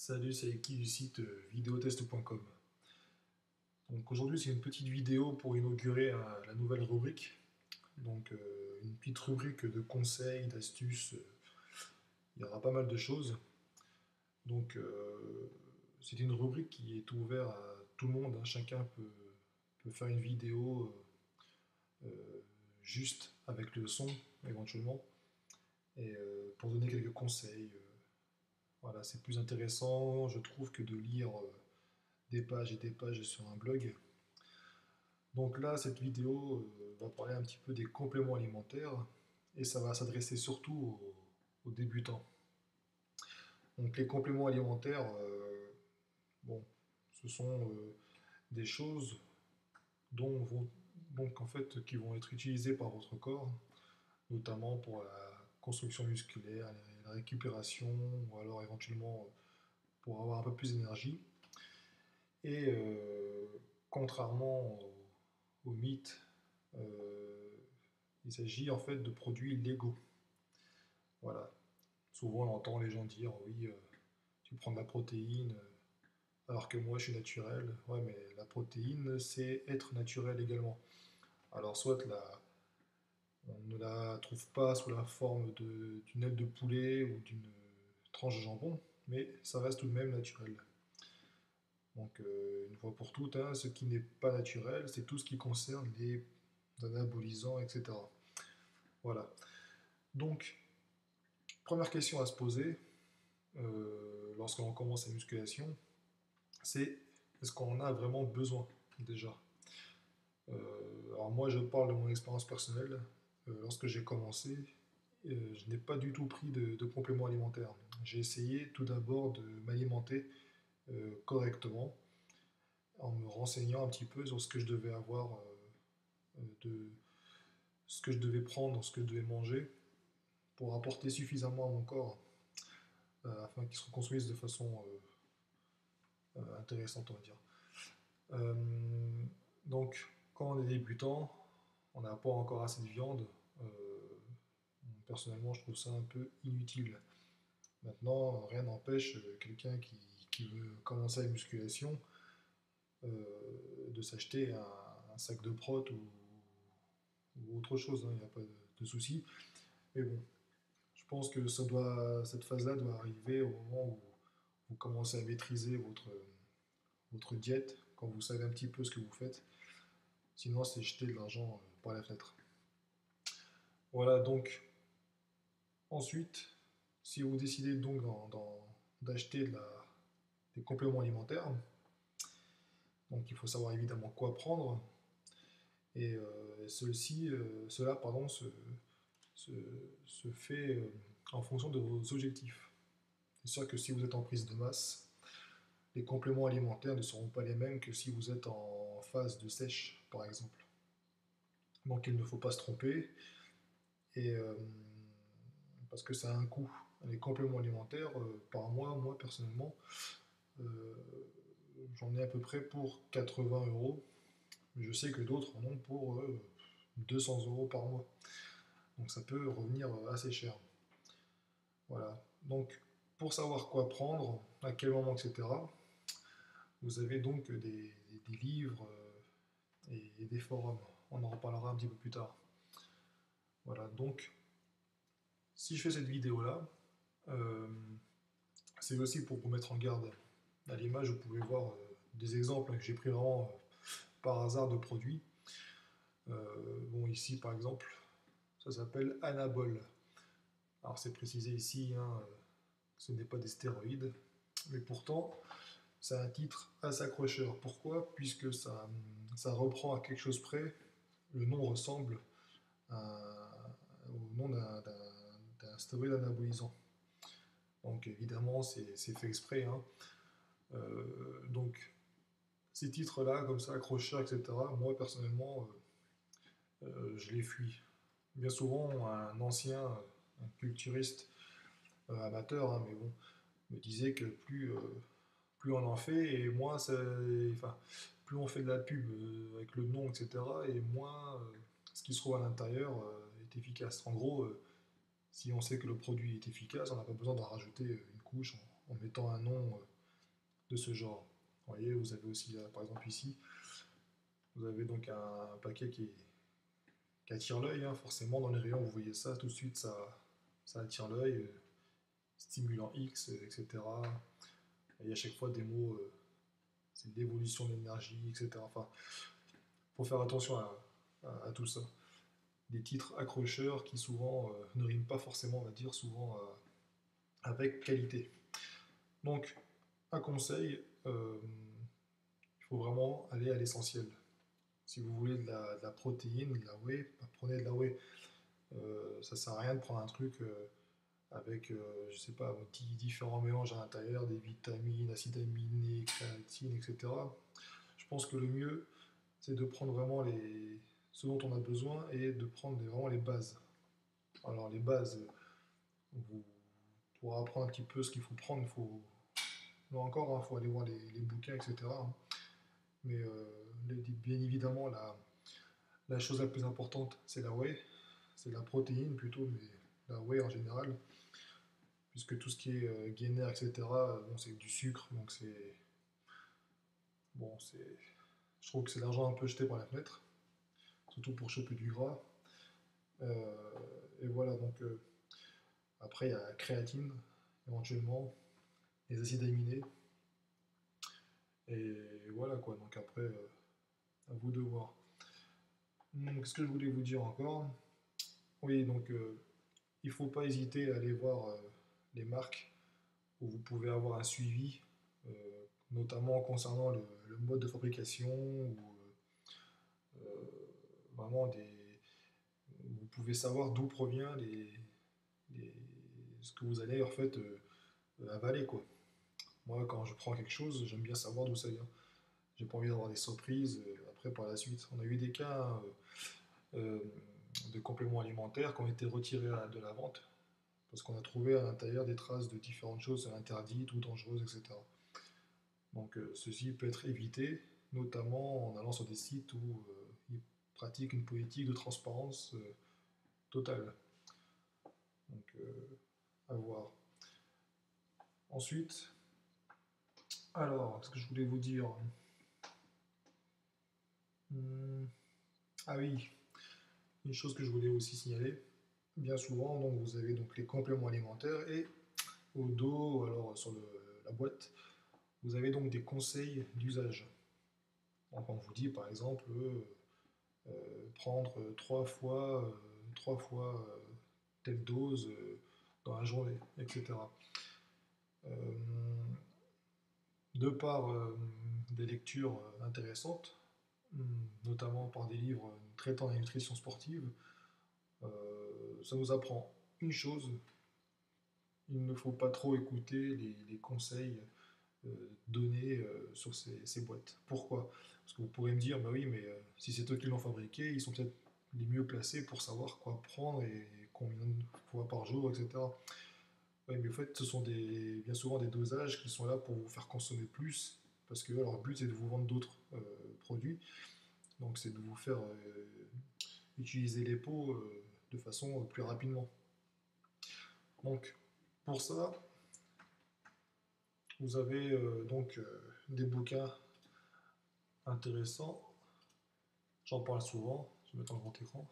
Salut, c'est Eki du site videotest.com. Donc aujourd'hui, c'est une petite vidéo pour inaugurer la nouvelle rubrique. Donc une petite rubrique de conseils, d'astuces. Il y aura pas mal de choses. Donc c'est une rubrique qui est ouverte à tout le monde, hein. Chacun peut faire une vidéo juste avec le son éventuellement et pour donner quelques conseils. Voilà, c'est plus intéressant, je trouve, que de lire des pages et des pages sur un blog. Donc là, cette vidéo va parler un petit peu des compléments alimentaires et ça va s'adresser surtout aux débutants. Donc les compléments alimentaires, bon, ce sont des choses donc en fait qui vont être utilisées par votre corps, notamment pour la construction musculaire, la récupération ou alors éventuellement pour avoir un peu plus d'énergie. Et contrairement au mythe, il s'agit en fait de produits légaux. Voilà. Souvent on entend les gens dire oui, tu prends de la protéine, alors que moi je suis naturel. Ouais, mais la protéine c'est être naturel également. Alors soit on ne la trouve pas sous la forme d'une aile de poulet ou d'une tranche de jambon, mais ça reste tout de même naturel. Donc une fois pour toutes, hein, ce qui n'est pas naturel, c'est tout ce qui concerne les anabolisants, etc. Voilà. Donc, première question à se poser lorsqu'on commence la musculation, c'est est-ce qu'on en a vraiment besoin déjà. Alors moi, je parle de mon expérience personnelle. Lorsque j'ai commencé, je n'ai pas du tout pris de compléments alimentaires. J'ai essayé tout d'abord de m'alimenter correctement en me renseignant un petit peu sur ce que je devais avoir, de ce que je devais prendre, ce que je devais manger pour apporter suffisamment à mon corps afin qu'il se reconstruise de façon intéressante, on va dire. Euh, donc, quand on est débutant, on n'a pas encore assez de viande. Euh, Personnellement, je trouve ça un peu inutile. Maintenant, rien n'empêche quelqu'un qui veut commencer la musculation de s'acheter un sac de prot ou autre chose, hein, il n'y a pas de souci. Mais bon, je pense que cette phase-là doit arriver au moment où vous commencez à maîtriser votre diète, quand vous savez un petit peu ce que vous faites. Sinon, c'est jeter de l'argent par la fenêtre. Voilà, donc ensuite, si vous décidez donc d'acheter des compléments alimentaires, donc il faut savoir évidemment quoi prendre, et cela pardon, se, se fait en fonction de vos objectifs. C'est sûr que si vous êtes en prise de masse, les compléments alimentaires ne seront pas les mêmes que si vous êtes en phase de sèche, par exemple. Donc il ne faut pas se tromper, et parce que ça a un coût. Les compléments alimentaires, par mois, moi personnellement, euh, j'en ai à peu près pour 80 euros. Mais je sais que d'autres en ont pour 200 euros par mois. Donc ça peut revenir assez cher. Voilà. Donc pour savoir quoi prendre, à quel moment, etc., vous avez donc des livres et des forums. On en reparlera un petit peu plus tard. Voilà. Donc si je fais cette vidéo-là, euh, c'est aussi pour vous mettre en garde. À l'image, vous pouvez voir des exemples que j'ai pris vraiment par hasard de produits. Bon, ici par exemple, ça s'appelle Anabol. Alors c'est précisé ici, hein, ce n'est pas des stéroïdes, mais pourtant c'est un titre assez accrocheur. Pourquoi? Puisque ça reprend à quelque chose près, le nom ressemble au nom d'un stéroïde anabolisant. Donc évidemment c'est fait exprès, hein. Donc ces titres-là, comme ça, accrocheurs, etc., moi personnellement, je les fuis. Bien souvent, un ancien, un culturiste amateur, hein, mais bon, me disait que plus on en fait, et moins enfin, plus on fait de la pub avec le nom, etc., et moins ce qui se trouve à l'intérieur est efficace. En gros, si on sait que le produit est efficace, on n'a pas besoin d'en rajouter une couche en mettant un nom de ce genre. Vous voyez, vous avez aussi, par exemple ici, vous avez donc un paquet qui attire l'œil, hein. Forcément, dans les rayons, vous voyez ça, tout de suite, ça attire l'œil, stimulant X, etc. Et il y a à chaque fois des mots, c'est l'évolution de l'énergie, etc. Enfin, il faut faire attention à tout ça. Des titres accrocheurs qui souvent ne riment pas forcément, on va dire, souvent avec qualité. Donc, un conseil, il faut vraiment aller à l'essentiel. Si vous voulez de la protéine, de la whey, bah, prenez de la whey. Ça sert à rien de prendre un truc avec, je sais pas, différents mélanges à l'intérieur, des vitamines, acides aminés, créatine, etc. Je pense que le mieux, c'est de prendre vraiment ce dont on a besoin et de prendre vraiment les bases. Alors les bases, vous, pour apprendre un petit peu ce qu'il faut prendre, il faut, là encore, il faut aller voir les bouquins, etc. Hein. Mais bien évidemment, la chose la plus importante, c'est la whey. C'est la protéine plutôt, mais la whey en général. Puisque tout ce qui est gainer, etc., bon, c'est du sucre, donc c'est. Bon, c'est. Je trouve que c'est l'argent un peu jeté par la fenêtre, surtout pour choper du gras. Et voilà, donc après il y a la créatine, éventuellement, les acides aminés, et voilà quoi, donc après, à vous de voir. Qu'est-ce que je voulais vous dire encore? Oui, donc il ne faut pas hésiter à aller voir les marques où vous pouvez avoir un suivi, euh, notamment concernant le mode de fabrication ou vraiment vous pouvez savoir d'où provient les- ce que vous allez en fait avaler quoi. Moi, quand je prends quelque chose, j'aime bien savoir d'où ça vient. J'ai pas envie d'avoir des surprises après par la suite. On a eu des cas euh, de compléments alimentaires qui ont été retirés de la vente parce qu'on a trouvé à l'intérieur des traces de différentes choses interdites ou dangereuses, etc. Donc ceci peut être évité, notamment en allant sur des sites où ils pratiquent une politique de transparence totale. Donc à voir. Ensuite, alors, ce que je voulais vous dire. Hmm, ah oui, une chose que je voulais aussi signaler. Bien souvent, donc, vous avez donc les compléments alimentaires et au dos, alors sur la boîte, vous avez donc des conseils d'usage. Donc on vous dit par exemple prendre trois fois telle dose dans la journée, etc. Euh, de par des lectures intéressantes, notamment par des livres traitant la nutrition sportive, ça nous apprend une chose, il ne faut pas trop écouter les conseils donnés sur ces boîtes. Pourquoi? Parce que vous pourrez me dire, bah oui, mais si c'est eux qui l'ont fabriqué, ils sont peut-être les mieux placés pour savoir quoi prendre et combien de fois par jour, etc. Oui, mais en fait, ce sont bien souvent des dosages qui sont là pour vous faire consommer plus, parce que leur but c'est de vous vendre d'autres produits, donc c'est de vous faire utiliser les pots de façon plus rapidement. Donc, pour ça, vous avez donc des bouquins intéressants. J'en parle souvent, je vais mettre en grand écran.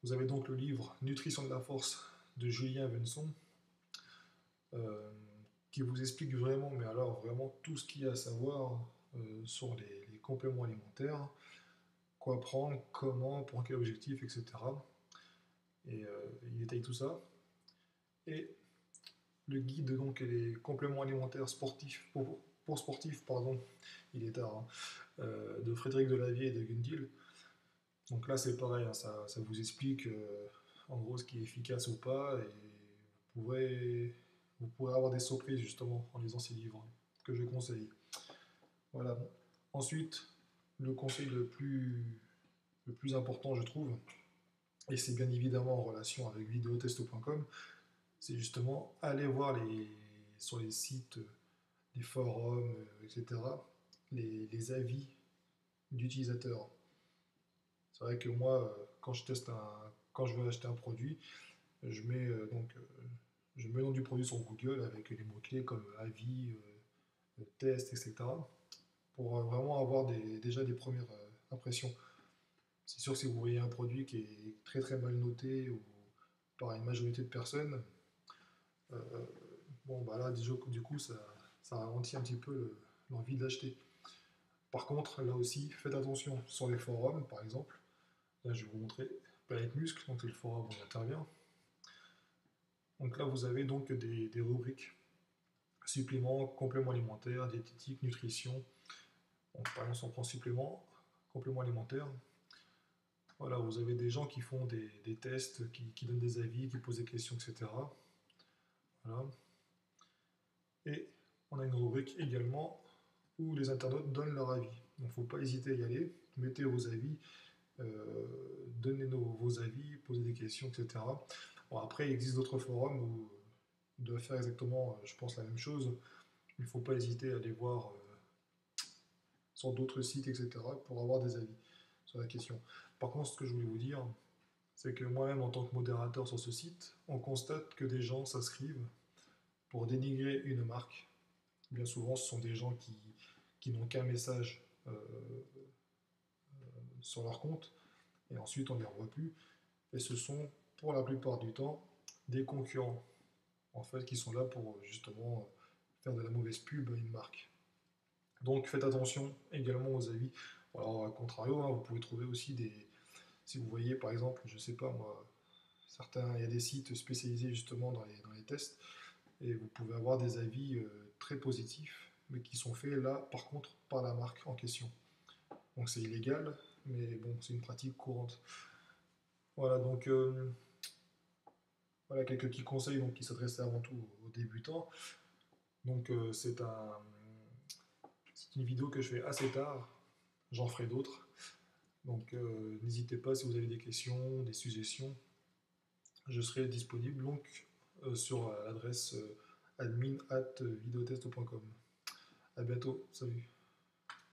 Vous avez donc le livre Nutrition de la force de Julien Venson, euh, qui vous explique vraiment, mais alors vraiment tout ce qu'il y a à savoir sur les compléments alimentaires, quoi prendre, comment, pour quel objectif, etc. Et il détaille tout ça. Et le guide donc les compléments alimentaires sportifs pour sportifs, pardon, il est tard, hein, de Frédéric Delavier et de Gundil. Donc là c'est pareil, hein, ça vous explique en gros ce qui est efficace ou pas et vous pourrez avoir des surprises justement en lisant ces livres que je conseille. Voilà. Ensuite, le conseil le plus important je trouve, et c'est bien évidemment en relation avec videotesto.com, c'est justement aller voir sur les sites, les forums, etc., les avis d'utilisateurs. C'est vrai que moi, quand je veux acheter un produit, je mets je mets le nom du produit sur Google avec les mots-clés comme avis, tests, etc. Pour vraiment avoir déjà des premières impressions. C'est sûr que si vous voyez un produit qui est très très mal noté ou par une majorité de personnes, euh, bon bah là déjà, du coup ça ralentit un petit peu l'envie de l'acheter. Par contre, là aussi, faites attention sur les forums, par exemple. Là, je vais vous montrer Planète Muscle, donc c'est le forum où on intervient. Donc là, vous avez donc des rubriques suppléments, compléments alimentaires, diététique, nutrition. Donc, par exemple, si on prend suppléments, compléments alimentaires, voilà, vous avez des gens qui font des tests, qui donnent des avis, qui posent des questions, etc. Voilà. Et on a une rubrique également où les internautes donnent leur avis. Donc, il ne faut pas hésiter à y aller. Mettez vos avis, donnez vos avis, posez des questions, etc. Bon, après, il existe d'autres forums où ils doivent faire exactement, je pense, la même chose. Il ne faut pas hésiter à aller voir sur d'autres sites, etc., pour avoir des avis sur la question. Par contre, ce que je voulais vous dire, c'est que moi-même, en tant que modérateur sur ce site, on constate que des gens s'inscrivent pour dénigrer une marque. Bien souvent, ce sont des gens qui n'ont qu'un message sur leur compte, et ensuite on ne les revoit plus. Et ce sont, pour la plupart du temps, des concurrents, en fait, qui sont là pour justement faire de la mauvaise pub à une marque. Donc faites attention également aux avis. Alors, à contrario, hein, vous pouvez trouver aussi si vous voyez par exemple, je sais pas moi, il y a des sites spécialisés justement dans les tests, et vous pouvez avoir des avis très positifs, mais qui sont faits là, par contre, par la marque en question. Donc c'est illégal, mais bon, c'est une pratique courante. Voilà, donc voilà quelques petits conseils donc, qui s'adressaient avant tout aux débutants. Donc c'est une vidéo que je fais assez tard, j'en ferai d'autres. Donc n'hésitez pas si vous avez des questions, des suggestions, je serai disponible donc sur l'adresse admin@videotest.com. A bientôt, salut.